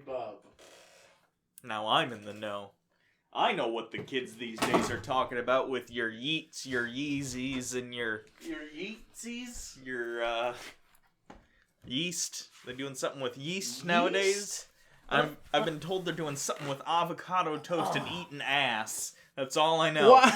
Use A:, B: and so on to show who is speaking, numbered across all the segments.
A: Bob.
B: Now I'm in the know. I know what the kids these days are talking about with your yeets, your Yeezys, and your Yeetsies, your yeast. They're doing something with yeast nowadays. I've been told they're doing something with avocado toast and eating ass. That's all I know.
A: What?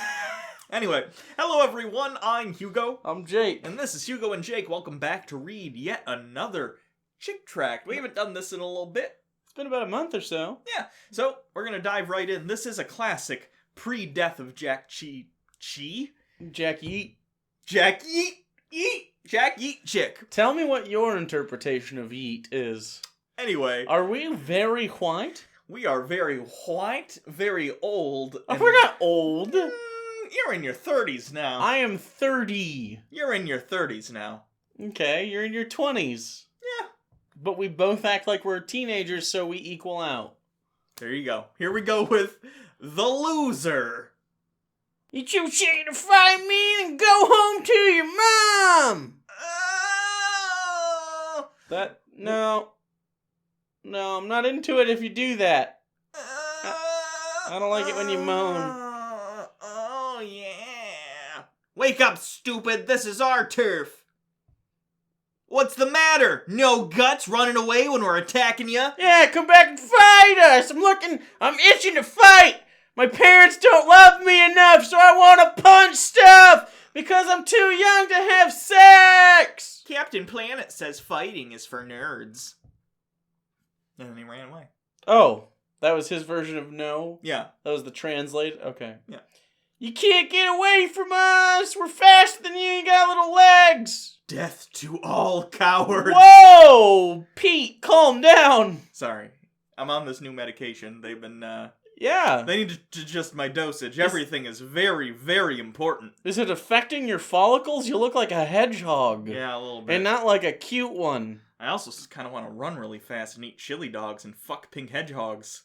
B: Anyway, hello everyone, I'm Hugo.
A: I'm Jake.
B: And this is Hugo and Jake. Welcome back to read yet another chick tract. We haven't done this in a little bit.
A: It's been about a month or so.
B: Yeah, so we're going to dive right in. This is a classic pre-death of Jack Cheape.
A: Jack Yeet.
B: Jack Yeet chick.
A: Tell me what your interpretation of Yeet is.
B: Anyway.
A: Are we very white?
B: We are very white, very old.
A: We're not old.
B: You're in your 30s now.
A: I am 30.
B: You're in your 30s now.
A: Okay, you're in your 20s.
B: Yeah.
A: But we both act like we're teenagers, so we equal out.
B: There you go. Here we go with The Loser.
A: You too shady to fight me and go home to your mom! No, I'm not into it if you do that. I don't like it when you moan.
B: Oh, yeah. Wake up, stupid. This is our turf. What's the matter? No guts running away when we're attacking you?
A: Yeah, come back and fight us. I'm itching to fight. My parents don't love me enough, so I want to punch stuff because I'm too young to have sex.
B: Captain Planet says fighting is for nerds. And then he ran away.
A: Oh, that was his version of no?
B: Yeah.
A: That was the translate? Okay.
B: Yeah.
A: You can't get away from us. We're faster than you. You got little legs.
B: Death to all cowards.
A: Whoa! Pete, calm down.
B: Sorry. I'm on this new medication. They've been,
A: Yeah.
B: They need to adjust my dosage. Everything is very, very important.
A: Is it affecting your follicles? You look like a hedgehog.
B: Yeah, a little bit.
A: And not like a cute one.
B: I also kind of want to run really fast and eat chili dogs and fuck pink hedgehogs.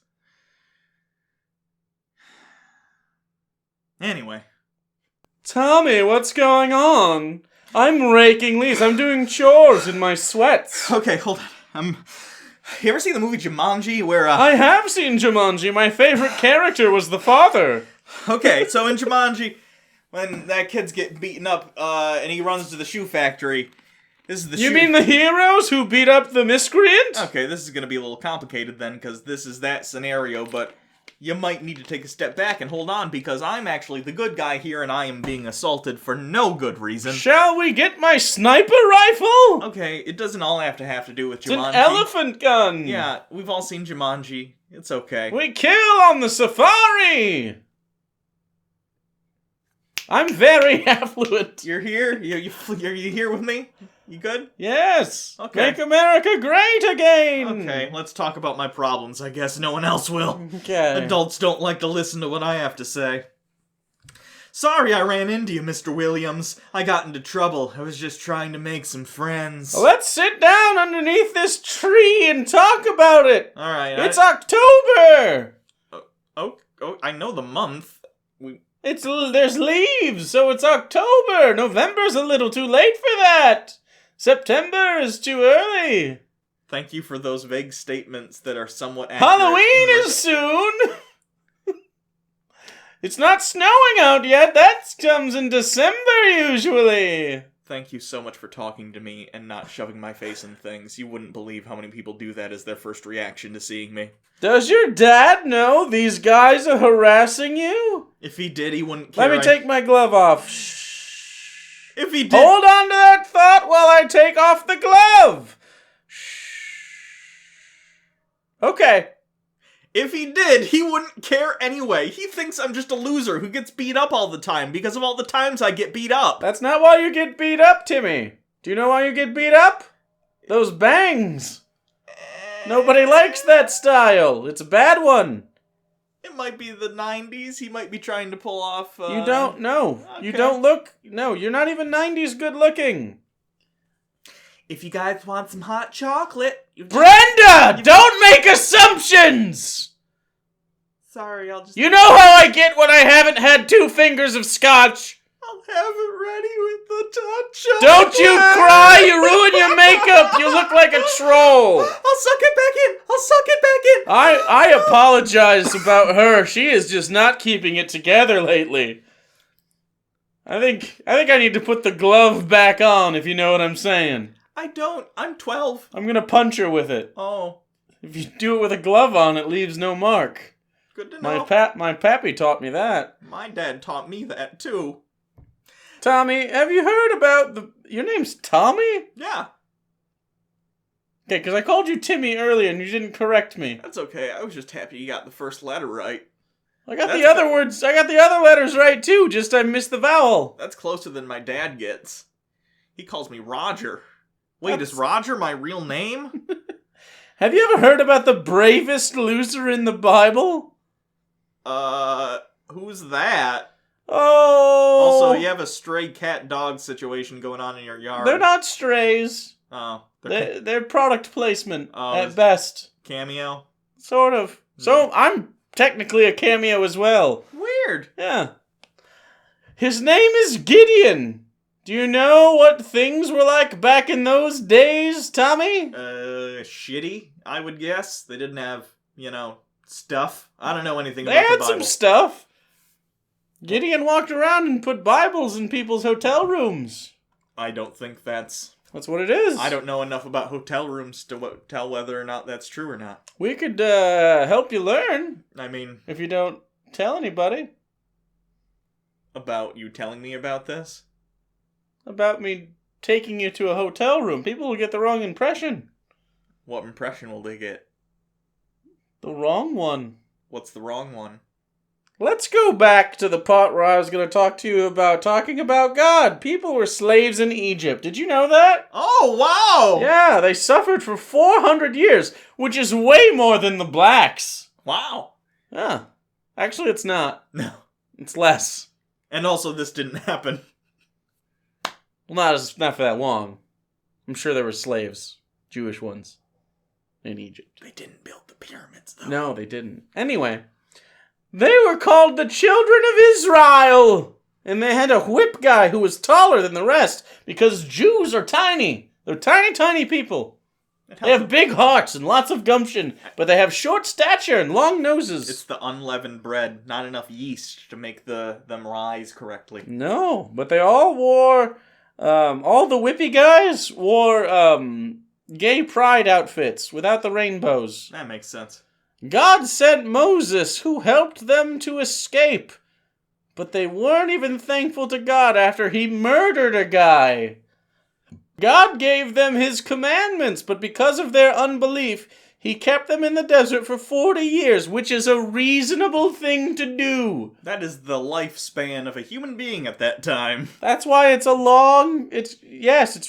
B: Anyway.
A: Tommy, what's going on? I'm raking leaves. I'm doing chores in my sweats.
B: Okay, hold on. You ever seen the movie Jumanji where,
A: I have seen Jumanji. My favorite character was the father.
B: Okay, so in Jumanji, when that kid's getting beaten up, and he runs to the shoe factory, this is the
A: You mean the heroes who beat up the miscreant?
B: Okay, this is gonna be a little complicated then, because this is that scenario, but you might need to take a step back and hold on, because I'm actually the good guy here, and I am being assaulted for no good reason.
A: Shall we get my sniper rifle?
B: Okay, it doesn't all have to do with Jumanji.
A: It's an elephant gun.
B: Yeah, we've all seen Jumanji. It's okay.
A: We kill on the safari. I'm very affluent.
B: You're here? Are you here with me? You good?
A: Yes.
B: Okay.
A: Make America great again.
B: Okay, let's talk about my problems. I guess no one else will.
A: Okay.
B: Adults don't like to listen to what I have to say. Sorry I ran into you, Mr. Williams. I got into trouble. I was just trying to make some friends.
A: Let's sit down underneath this tree and talk about it.
B: All right.
A: It's October.
B: Oh, I know the month.
A: There's leaves, so it's October. November's a little too late for that. September is too early.
B: Thank you for those vague statements that are somewhat accurate.
A: Halloween is soon. It's not snowing out yet. That comes in December usually.
B: Thank you so much for talking to me and not shoving my face in things. You wouldn't believe how many people do that as their first reaction to seeing me.
A: Does your dad know these guys are harassing you?
B: If he did, he wouldn't care.
A: Let me take my glove off. Shh.
B: If he did...
A: Hold on to that thought while I take off the glove. Shh. Okay.
B: If he did, he wouldn't care anyway. He thinks I'm just a loser who gets beat up all the time because of all the times I get beat up.
A: That's not why you get beat up, Timmy. Do you know why you get beat up? Those bangs. Nobody likes that style. It's a bad one.
B: It might be the 90s. He might be trying to pull off...
A: You don't know.
B: Okay.
A: You don't look... No, you're not even 90s good looking.
B: If you guys want some hot chocolate...
A: Brenda! Don't make assumptions!
B: Sorry, I'll just...
A: You know how I get when I haven't had 2 fingers of scotch?
B: I'll have it ready with the hot chocolate.
A: Don't you cry! You ruin your makeup! You look like a troll!
B: I'll suck it back in! I'll suck it back
A: I apologize about her. She is just not keeping it together lately. I think I need to put the glove back on, if you know what I'm saying.
B: I don't. I'm 12.
A: I'm gonna punch her with it.
B: Oh.
A: If you do it with a glove on, it leaves no mark.
B: Good to know.
A: My pappy taught me that.
B: My dad taught me that, too.
A: Tommy, have you heard about your name's Tommy?
B: Yeah.
A: Okay, because I called you Timmy earlier and you didn't correct me.
B: That's okay. I was just happy you got the first letter right.
A: I got the other letters right too, just I missed the vowel.
B: That's closer than my dad gets. He calls me Roger. Wait, is Roger my real name?
A: Have you ever heard about the bravest loser in the Bible?
B: Who's that?
A: Oh.
B: Also, you have a stray cat-dog situation going on in your yard.
A: They're not strays.
B: Oh.
A: They're product placement at best.
B: Cameo?
A: Sort of. So, I'm technically a cameo as well.
B: Weird.
A: Yeah. His name is Gideon. Do you know what things were like back in those days, Tommy?
B: Shitty, I would guess. They didn't have, stuff. I don't know anything
A: They
B: about the
A: had
B: Bible.
A: some stuff. Gideon walked around and put Bibles in people's hotel rooms.
B: I don't think that's
A: what it is.
B: I don't know enough about hotel rooms to tell whether or not that's true or not.
A: We could help you learn.
B: I mean,
A: if you don't tell anybody.
B: About you telling me about this?
A: About me taking you to a hotel room. People will get the wrong impression.
B: What impression will they get?
A: The wrong one.
B: What's the wrong one?
A: Let's go back to the part where I was going to talk to you about talking about God. People were slaves in Egypt. Did you know that?
B: Oh, wow!
A: Yeah, they suffered for 400 years, which is way more than the blacks.
B: Wow.
A: Yeah. Actually, it's not.
B: No.
A: It's less.
B: And also, this didn't happen.
A: Well, not for that long. I'm sure there were slaves. Jewish ones. In Egypt.
B: They didn't build the pyramids, though.
A: No, they didn't. Anyway. They were called the children of Israel. And they had a whip guy who was taller than the rest. Because Jews are tiny. They're tiny, tiny people. They have big hearts and lots of gumption. But they have short stature and long noses.
B: It's the unleavened bread. Not enough yeast to make them rise correctly.
A: No, but they all wore... all the whippy guys wore gay pride outfits without the rainbows.
B: That makes sense.
A: God sent Moses, who helped them to escape. But they weren't even thankful to God after he murdered a guy. God gave them his commandments, but because of their unbelief, he kept them in the desert for 40 years, which is a reasonable thing to do.
B: That is the lifespan of a human being at that time.
A: That's why it's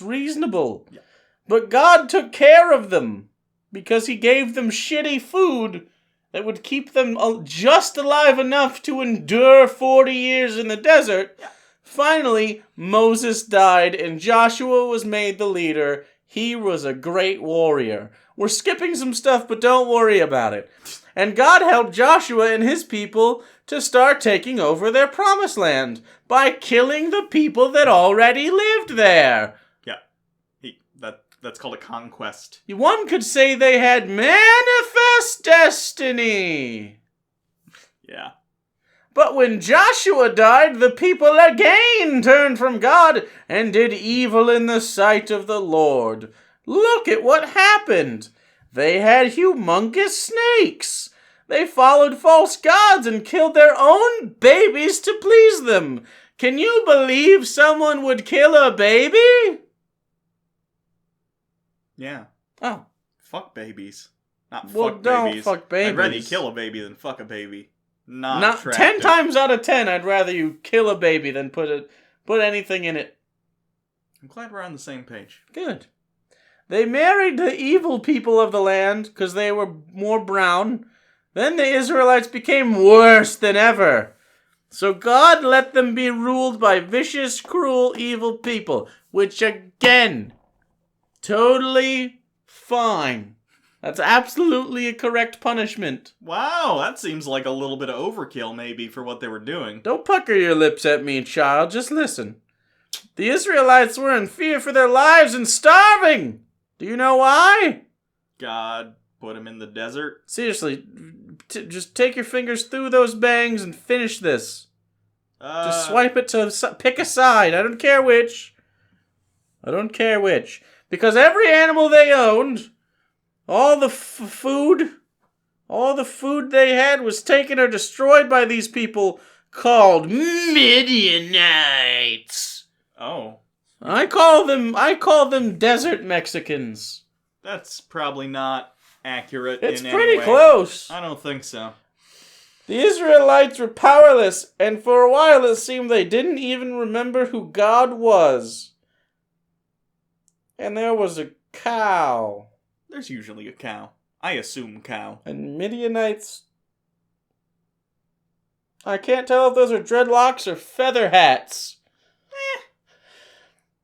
A: reasonable.
B: Yeah.
A: But God took care of them. Because he gave them shitty food that would keep them just alive enough to endure 40 years in the desert.
B: Yeah.
A: Finally, Moses died and Joshua was made the leader. He was a great warrior. We're skipping some stuff, but don't worry about it. And God helped Joshua and his people to start taking over their promised land by killing the people that already lived there.
B: That's called a conquest.
A: One could say they had manifest destiny.
B: Yeah.
A: But when Joshua died, the people again turned from God and did evil in the sight of the Lord. Look at what happened. They had humongous snakes. They followed false gods and killed their own babies to please them. Can you believe someone would kill a baby?
B: Yeah.
A: Oh.
B: Fuck babies. Not
A: well,
B: fuck
A: don't
B: babies.
A: fuck babies.
B: I'd rather you kill a baby than fuck a baby.
A: Not 10 times out of 10, I'd rather you kill a baby than put anything in it.
B: I'm glad we're on the same page.
A: Good. They married the evil people of the land because they were more brown. Then the Israelites became worse than ever. So God let them be ruled by vicious, cruel, evil people, which again... totally fine. That's absolutely a correct punishment.
B: Wow, that seems like a little bit of overkill maybe for what they were doing.
A: Don't pucker your lips at me, child. Just listen. The Israelites were in fear for their lives and starving. Do you know why?
B: God Put him in the desert?
A: Seriously, just take your fingers through those bangs and finish this. Just swipe it to pick a side. I don't care which. Because every animal they owned, all the food they had was taken or destroyed by these people called Midianites.
B: Oh.
A: I call them desert Mexicans.
B: That's probably not accurate.
A: It's
B: in
A: pretty
B: any way.
A: close.
B: I don't think so.
A: The Israelites were powerless, and for a while it seemed they didn't even remember who God was. And there was a cow.
B: There's usually a cow. I assume cow.
A: And Midianites... I can't tell if those are dreadlocks or feather hats.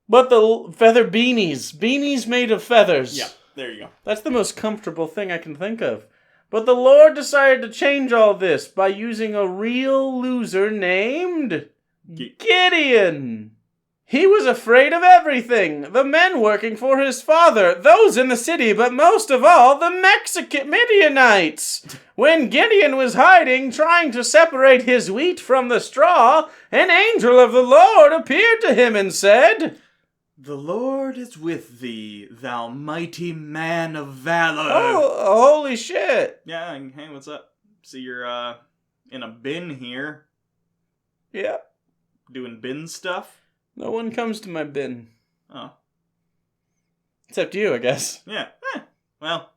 A: But the feather beanies. Beanies made of feathers.
B: Yeah, there you go.
A: That's the most comfortable thing I can think of. But the Lord decided to change all this by using a real loser named Gideon. He was afraid of everything. The men working for his father, those in the city, but most of all, the Mexican Midianites. When Gideon was hiding, trying to separate his wheat from the straw, an angel of the Lord appeared to him and said,
B: "The Lord is with thee, thou mighty man of valor."
A: Oh, holy shit.
B: Yeah, hey, what's up? See, you're, in a bin here.
A: Yeah.
B: Doing bin stuff?
A: No one comes to my bin.
B: Oh.
A: Except you, I guess.
B: Yeah. Well,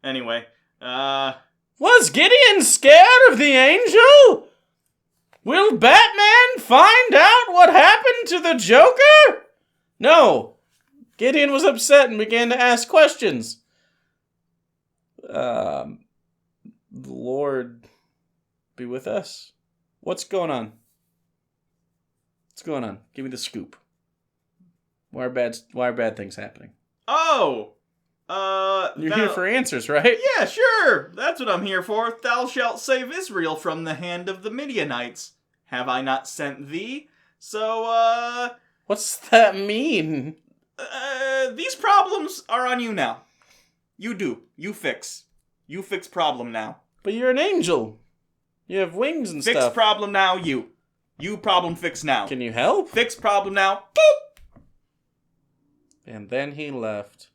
B: anyway,
A: Was Gideon scared of the angel? Will Batman find out what happened to the Joker? No. Gideon was upset and began to ask questions. The Lord be with us. What's going on? What's going on? Give me the scoop. Why are bad things happening?
B: Oh!
A: You're here for answers, right?
B: Yeah, sure! That's what I'm here for. Thou shalt save Israel from the hand of the Midianites. Have I not sent thee? So,
A: What's that mean?
B: These problems are on you now. You do. You fix. You fix problem now.
A: But you're an angel. You have wings and
B: Fix
A: stuff.
B: problem now, you. You problem fix now.
A: Can you help?
B: Fix problem now. Boop!
A: And then he left.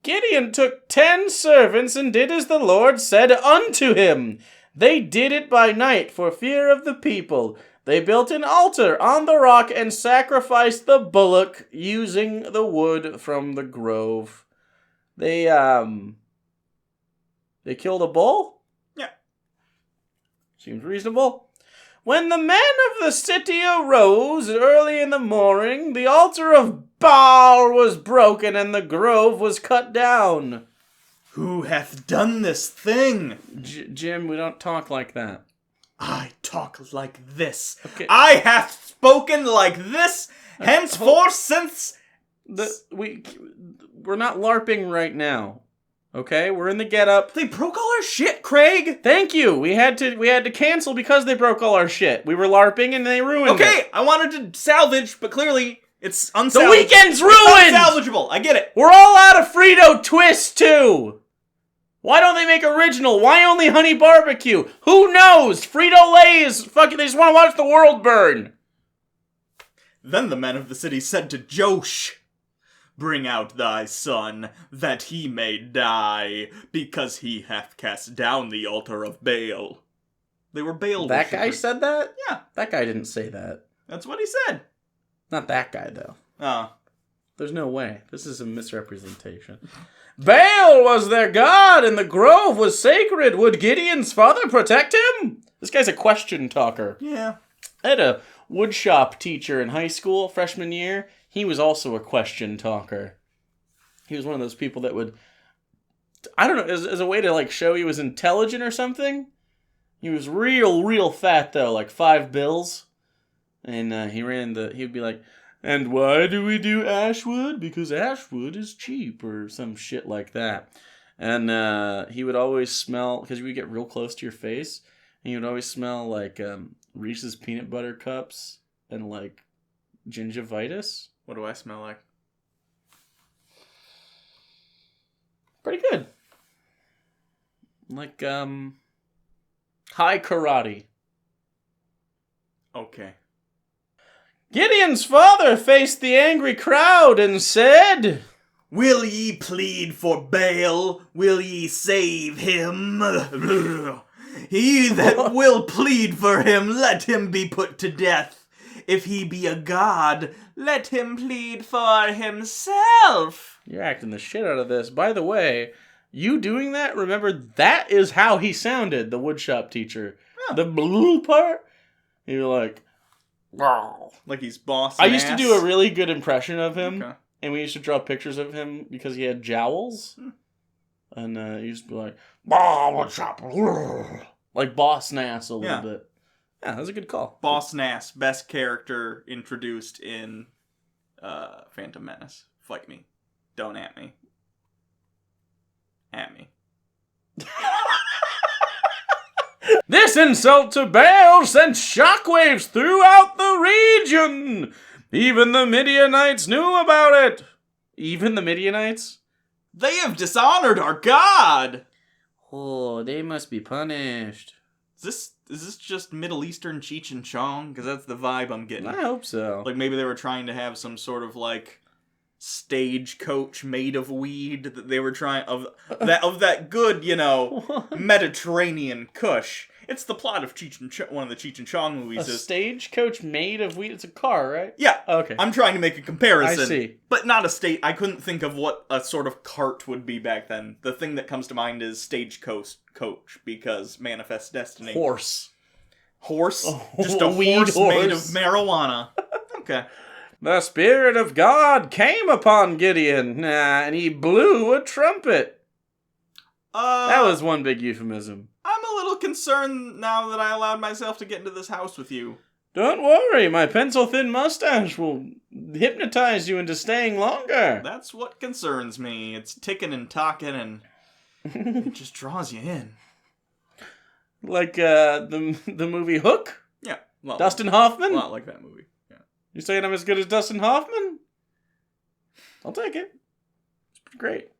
A: Gideon took 10 servants and did as the Lord said unto him. They did it by night for fear of the people. They built an altar on the rock and sacrificed the bullock using the wood from the grove. They killed a bull?
B: Yeah.
A: Seems reasonable. When the men of the city arose early in the morning, the altar of Baal was broken and the grove was cut down.
B: Who hath done this thing?
A: Jim, we don't talk like that.
B: I talk like this.
A: Okay.
B: I hath spoken like this, henceforth since...
A: We're not LARPing right now. Okay, we're in the get-up.
B: They broke all our shit, Craig!
A: Thank you! We had to cancel because they broke all our shit. We were LARPing and they ruined it.
B: Okay, I wanted to salvage, but clearly it's unsalvageable.
A: The weekend's ruined!
B: It's unsalvageable, I get it.
A: We're all out of Frito Twist, too! Why don't they make original? Why only honey barbecue? Who knows? Frito-Lay's fucking, they just want to watch the world burn.
B: Then the men of the city said to Josh, "Bring out thy son, that he may die, because he hath cast down the altar of Baal." They were Baal
A: That guy
B: worshippers.
A: said that?
B: Yeah,
A: That guy didn't say that.
B: that's what he said.
A: Not that guy, though.
B: Oh.
A: There's no way. This is a misrepresentation. Baal was their god, and the grove was sacred. Would Gideon's father protect him? This guy's a question talker.
B: Yeah.
A: I had a woodshop teacher in high school, freshman year. He was also a question talker. He was one of those people that would, I don't know, as a way to like show he was intelligent or something. He was real fat though, like 5 bills. And he'd be like, "And why do we do ashwood? Because ashwood is cheap," or some shit like that. And he would always smell, because you would get real close to your face, and he would always smell like Reese's peanut butter cups and like gingivitis.
B: What do I smell like?
A: Pretty good. Like, high karate.
B: Okay.
A: Gideon's father faced the angry crowd and said,
B: "Will ye plead for Baal? Will ye save him? He that will plead for him, let him be put to death. If he be a god, let him plead for himself."
A: You're acting the shit out of this. By the way, you doing that, remember, that is how he sounded, the woodshop teacher.
B: Yeah.
A: The blue part, you're like, wow.
B: Like he's boss.
A: I used to do a really good impression of him,
B: Okay.
A: and we used to draw pictures of him because he had jowls. And he used to be like, woodshop. Like Boss Nass a little bit. Yeah, that was a good call.
B: Boss Nass, best character introduced in Phantom Menace. Fight me. Don't at me. At me.
A: This insult to Baal sent shockwaves throughout the region. Even the Midianites knew about it. Even the Midianites?
B: They have dishonored our god!
A: Oh, they must be punished.
B: Is this just Middle Eastern Cheech and Chong? Because that's the vibe I'm getting.
A: I hope so.
B: Like maybe they were trying to have some sort of like stagecoach made of weed that they were trying of that good, Mediterranean Kush. It's the plot of one of the Cheech and Chong movies.
A: A stagecoach made of weed? It's a car, right?
B: Yeah.
A: Okay.
B: I'm trying to make a comparison.
A: I see.
B: But not a state. I couldn't think of what a sort of cart would be back then. The thing that comes to mind is stagecoach, because Manifest Destiny.
A: Horse?
B: Just a
A: weed
B: horse made of marijuana. Okay.
A: The Spirit of God came upon Gideon, and he blew a trumpet. That was one big euphemism.
B: I'm a little concerned now that I allowed myself to get into this house with you.
A: Don't worry, my pencil-thin mustache will hypnotize you into staying longer.
B: That's what concerns me. It's ticking and talking, and it just draws you in.
A: Like the movie Hook?
B: Yeah.
A: Dustin Hoffman?
B: A lot like that movie. Yeah.
A: You saying I'm as good as Dustin Hoffman? I'll take it. It's pretty great.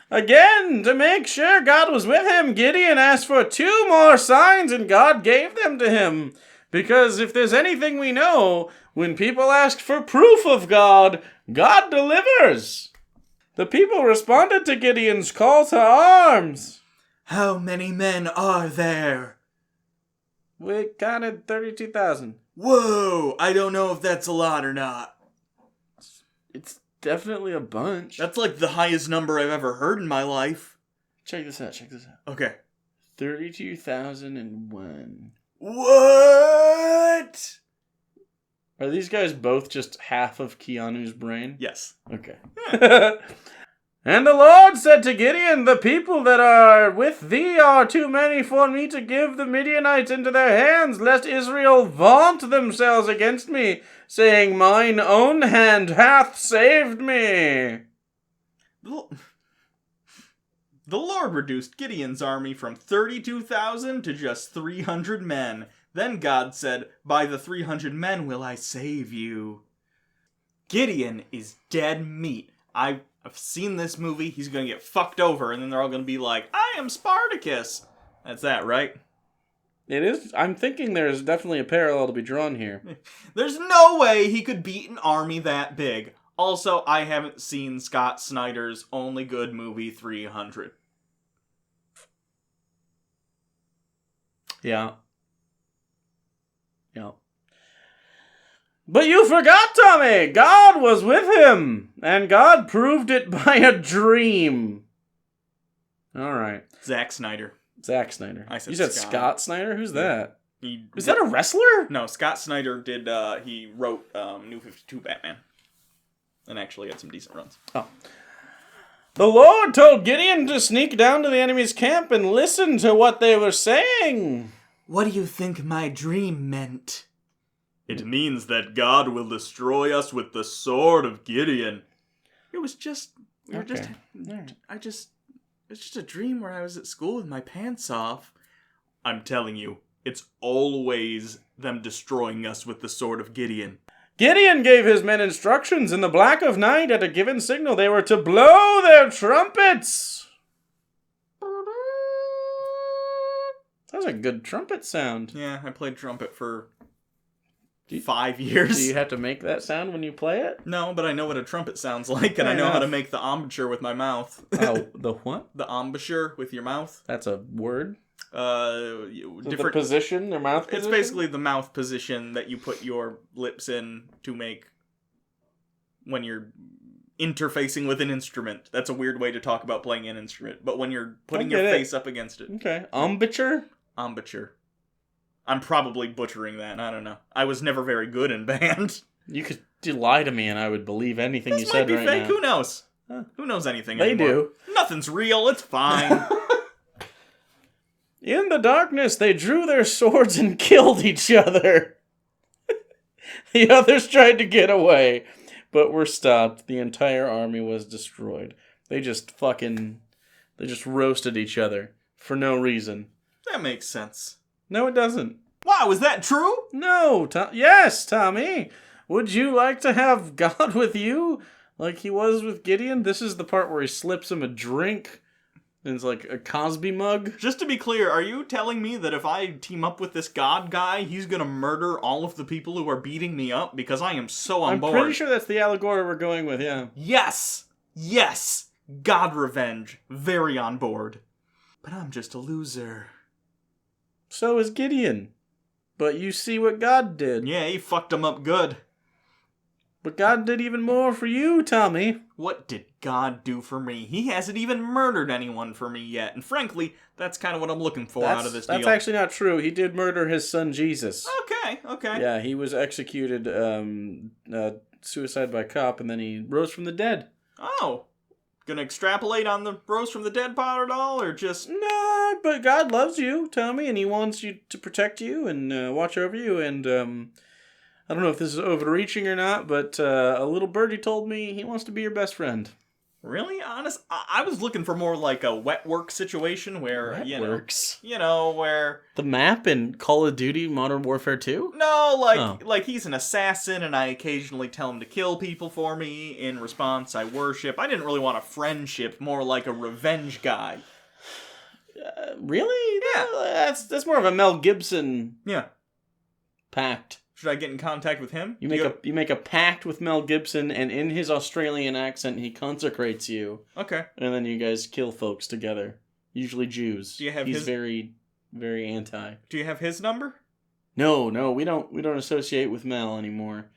A: Again, to make sure God was with him, Gideon asked for 2 more signs, and God gave them to him. Because if there's anything we know, when people ask for proof of God, God delivers. The people responded to Gideon's call to arms.
B: How many men are there?
A: We counted 32,000.
B: Whoa! I don't know if that's a lot or not.
A: It's definitely a bunch.
B: That's like the highest number I've ever heard in my life.
A: Check this out.
B: Okay.
A: 32,001.
B: What?
A: Are these guys both just half of Keanu's brain?
B: Yes.
A: Okay. And the Lord said to Gideon, the people that are with thee are too many for me to give the Midianites into their hands, lest Israel vaunt themselves against me, saying, mine own hand hath saved me.
B: The Lord reduced Gideon's army from 32,000 to just 300 men. Then God said, by the 300 men will I save you. Gideon is dead meat. I've seen this movie. He's going to get fucked over, and then they're all going to be like, I am Spartacus. That's that, right?
A: It is. I'm thinking there's definitely a parallel to be drawn here.
B: There's no way he could beat an army that big. Also, I haven't seen Scott Snyder's only good movie, 300.
A: Yeah. But you forgot, Tommy! God was with him! And God proved it by a dream. Alright.
B: Zack Snyder.
A: I said you said Scott Snyder? Who's that? Is that a wrestler?
B: No, Scott Snyder did, he wrote New 52 Batman. And actually had some decent runs.
A: Oh. The Lord told Gideon to sneak down to the enemy's camp and listen to what they were saying.
B: What do you think my dream meant? It means that God will destroy us with the sword of Gideon. It was just... It's just a dream where I was at school with my pants off. I'm telling you, it's always them destroying us with the sword of Gideon.
A: Gideon gave his men instructions in the black of night. At a given signal, they were to blow their trumpets. That was a good trumpet sound.
B: Yeah, I played trumpet for 5 years.
A: Do you have to make that sound when you play it?
B: No, but I know what a trumpet sounds like, and I know how to make the embouchure with my mouth.
A: Oh, the what?
B: The embouchure with your mouth.
A: That's a word?
B: Different
A: the position, their mouth position?
B: It's basically the mouth position that you put your lips in to make when you're interfacing with an instrument. That's a weird way to talk about playing an instrument, but when you're putting your face up against it.
A: Okay. Embouchure?
B: Embouchure. I'm probably butchering that. I don't know. I was never very good in band.
A: You could lie to me and I would believe anything you said right now.
B: This might be fake. Who knows?
A: Huh.
B: Who knows anything
A: They
B: anymore?
A: do.
B: Nothing's real. It's fine.
A: In the darkness, they drew their swords and killed each other. The others tried to get away, but were stopped. The entire army was destroyed. They just roasted each other for no reason.
B: That makes sense.
A: No, it doesn't.
B: Wow, is that true?
A: No, yes, Tommy. Would you like to have God with you like he was with Gideon? This is the part where he slips him a drink. And it's like a Cosby mug.
B: Just to be clear, are you telling me that if I team up with this God guy, he's gonna murder all of the people who are beating me up? Because I am so on board.
A: I'm pretty sure that's the allegory we're going with, yeah.
B: Yes! Yes! God revenge. Very on board. But I'm just a loser.
A: So is Gideon. But you see what God did.
B: Yeah, he fucked him up good.
A: But God did even more for you, Tommy.
B: What did God do for me? He hasn't even murdered anyone for me yet. And frankly, that's kind of what I'm looking for out of this deal.
A: That's actually not true. He did murder his son, Jesus.
B: Okay.
A: Yeah, he was executed, suicide by cop, and then he rose from the dead.
B: Oh. Gonna extrapolate on the rose from the dead part at all, or just...
A: Nah, but God loves you, Tommy, and he wants you to protect you and watch over you, and I don't know if this is overreaching or not, but a little birdie told me he wants to be your best friend.
B: Really? Honest? I was looking for more like a wet work situation where,
A: Wetworks?
B: Where...
A: The map in Call of Duty Modern Warfare 2?
B: No, like he's an assassin and I occasionally tell him to kill people for me. In response, I worship. I didn't really want a friendship, more like a revenge guy.
A: Really?
B: Yeah.
A: That's more of a Mel Gibson pact.
B: Should I get in contact with him?
A: You make a pact with Mel Gibson, and in his Australian accent, he consecrates you.
B: Okay.
A: And then you guys kill folks together. Usually Jews.
B: Do you have
A: He's very, very anti.
B: Do you have his number?
A: No, we don't associate with Mel anymore.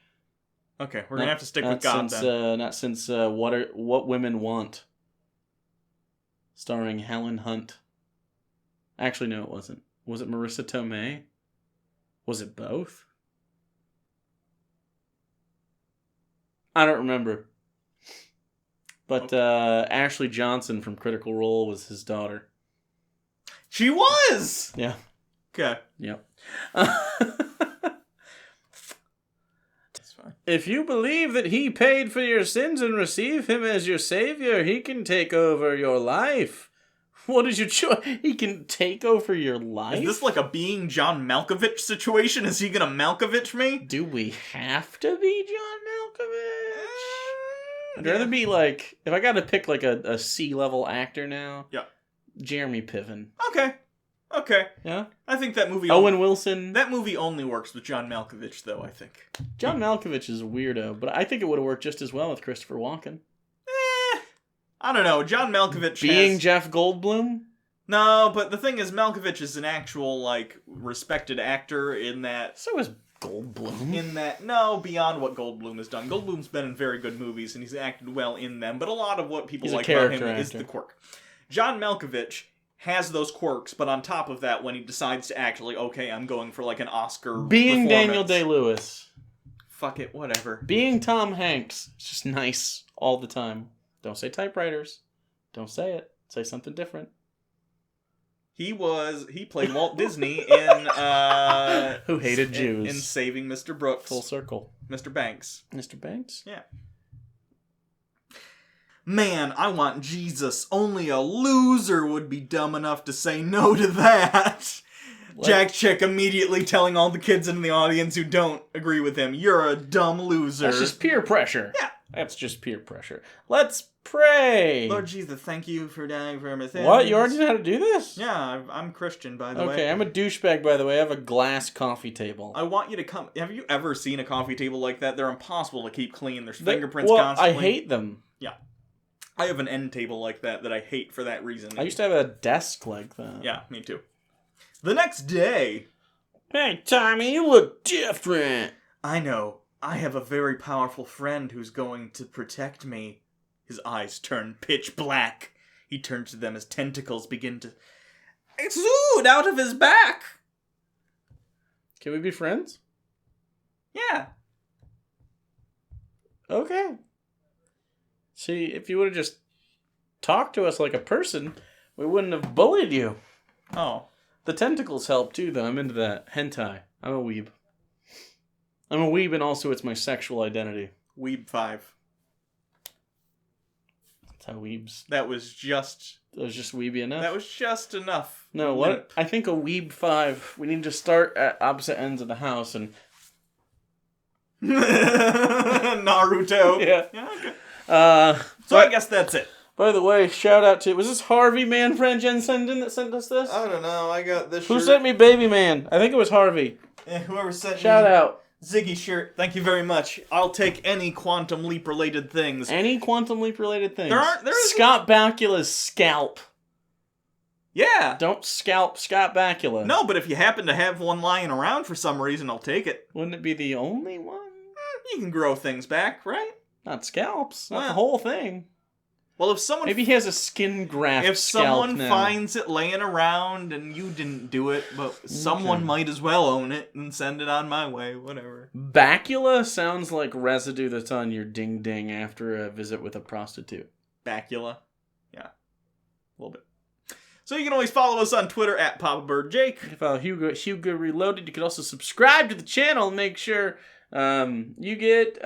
B: Okay, we're gonna have to stick with God then.
A: Not since What Women Want, starring Helen Hunt. Actually, no, it wasn't. Was it Marissa Tomei? Was it both? I don't remember. But Ashley Johnson from Critical Role was his daughter.
B: She was!
A: Yeah.
B: Okay.
A: Yep.
B: That's fine.
A: If you believe that he paid for your sins and receive him as your savior, he can take over your life. What is your choice? He can take over your life?
B: Is this like a being John Malkovich situation? Is he gonna Malkovich me?
A: Do we have to be John Malkovich? I'd rather be like, if I gotta pick like a C-level actor now.
B: Yeah.
A: Jeremy Piven.
B: Okay.
A: Yeah?
B: I think that movie...
A: Owen Wilson.
B: That movie only works with John Malkovich, though, I think.
A: John Malkovich is a weirdo, but I think it would have worked just as well with Christopher Walken.
B: I don't know. John Malkovich
A: Being Jeff Goldblum?
B: No, but the thing is, Malkovich is an actual, like, respected actor in that...
A: So is Goldblum.
B: In that... No, beyond what Goldblum has done. Goldblum's been in very good movies, and he's acted well in them, but a lot of what people like about him is the quirk. John Malkovich has those quirks, but on top of that, when he decides to actually, okay, I'm going for, like, an Oscar
A: Being Daniel Day-Lewis.
B: Fuck it, whatever.
A: Being Tom Hanks. It's just nice all the time. Don't say typewriters. Don't say it. Say something different.
B: He played Walt Disney in,
A: Who hated Jews.
B: In Saving Mr. Brooks.
A: Full circle.
B: Mr. Banks.
A: Mr. Banks?
B: Yeah. Man, I want Jesus. Only a loser would be dumb enough to say no to that. Jack Chick immediately telling all the kids in the audience who don't agree with him, you're a dumb loser.
A: That's just peer pressure.
B: Yeah.
A: That's just peer pressure. Let's pray!
B: Lord Jesus, thank you for dying for my sins.
A: What? You already know how to do this?
B: Yeah, I'm Christian, by the way.
A: Okay, I'm a douchebag, by the way. I have a glass coffee table.
B: I want you to come... Have you ever seen a coffee table like that? They're impossible to keep clean. There's fingerprints constantly.
A: I hate them.
B: Yeah. I have an end table like that I hate for that reason.
A: I used to have a desk like that.
B: Yeah, me too. The next day...
A: Hey, Tommy, you look different.
B: I know. I have a very powerful friend who's going to protect me. His eyes turn pitch black. He turns to them as tentacles begin to exude out of his back.
A: Can we be friends?
B: Yeah.
A: Okay. See, if you would have just talked to us like a person, we wouldn't have bullied you.
B: Oh.
A: The tentacles help too, though. I'm into that. Hentai. I'm a weeb. I'm a weeb, and also it's my sexual identity.
B: Weeb 5.
A: That's how weebs.
B: That was just
A: weeby enough?
B: That was just enough.
A: No, what? I think a weeb 5, we need to start at opposite ends of the house and...
B: Naruto.
A: Yeah.
B: Okay.
A: So
B: I guess that's it.
A: By the way, shout out to... Was this Harvey Manfred Jensen that sent us this?
B: I don't know. I got this
A: Who sent me Baby Man? I think it was Harvey.
B: Whoever sent
A: Shout out.
B: Ziggy shirt. Thank you very much. I'll take any quantum leap related things.
A: Any quantum leap related things.
B: There is
A: Scott Bakula's scalp.
B: Yeah.
A: Don't scalp Scott Bakula.
B: No, but if you happen to have one lying around for some reason, I'll take it.
A: Wouldn't it be the only one?
B: You can grow things back, right?
A: Not scalps. Not
B: Well,
A: the whole thing.
B: Well, if someone...
A: Maybe he has a skin graft
B: If
A: scalp
B: someone
A: now.
B: finds it laying around and you didn't do it, but someone might as well own it and send it on my way, whatever.
A: Bakula sounds like residue that's on your ding-ding after a visit with a prostitute.
B: Bakula? Yeah. A little bit. So you can always follow us on Twitter at PapaBirdJake.
A: You can follow Hugo Reloaded. You can also subscribe to the channel and make sure you get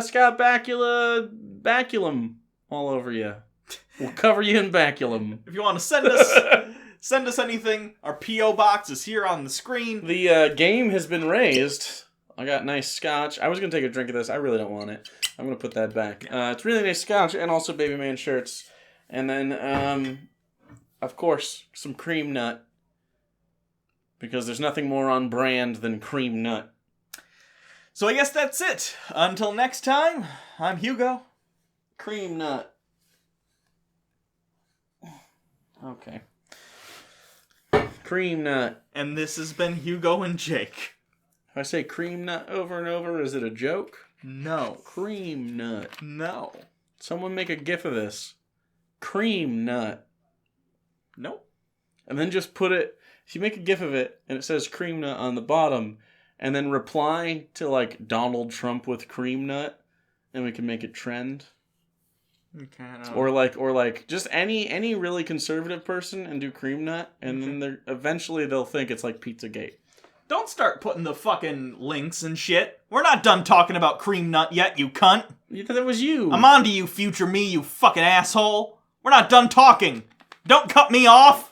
A: Scott Bakula baculum all over you. We'll cover you in baculum.
B: If you want to send us anything, our P.O. box is here on the screen.
A: The game has been raised. I got nice scotch. I was going to take a drink of this. I really don't want it. I'm going to put that back. It's really nice scotch and also Baby Man shirts. And then, of course, some cream nut. Because there's nothing more on brand than cream nut.
B: So I guess that's it. Until next time, I'm Hugo.
A: Cream nut. Okay. Cream nut.
B: And this has been Hugo and Jake.
A: If I say cream nut over and over, is it a joke?
B: No.
A: Cream nut.
B: No.
A: Someone make a gif of this. Cream nut.
B: Nope.
A: And then just put it, if you make a gif of it, and it says cream nut on the bottom, and then reply to, like, Donald Trump with cream nut, and we can make it trend.
B: Okay,
A: Or like just any really conservative person and do cream nut, and then eventually they'll think it's like Pizzagate.
B: Don't start putting the fucking links and shit. We're not done talking about cream nut yet, you cunt.
A: You thought that was you.
B: I'm on to you, future me, you fucking asshole. We're not done talking. Don't cut me off.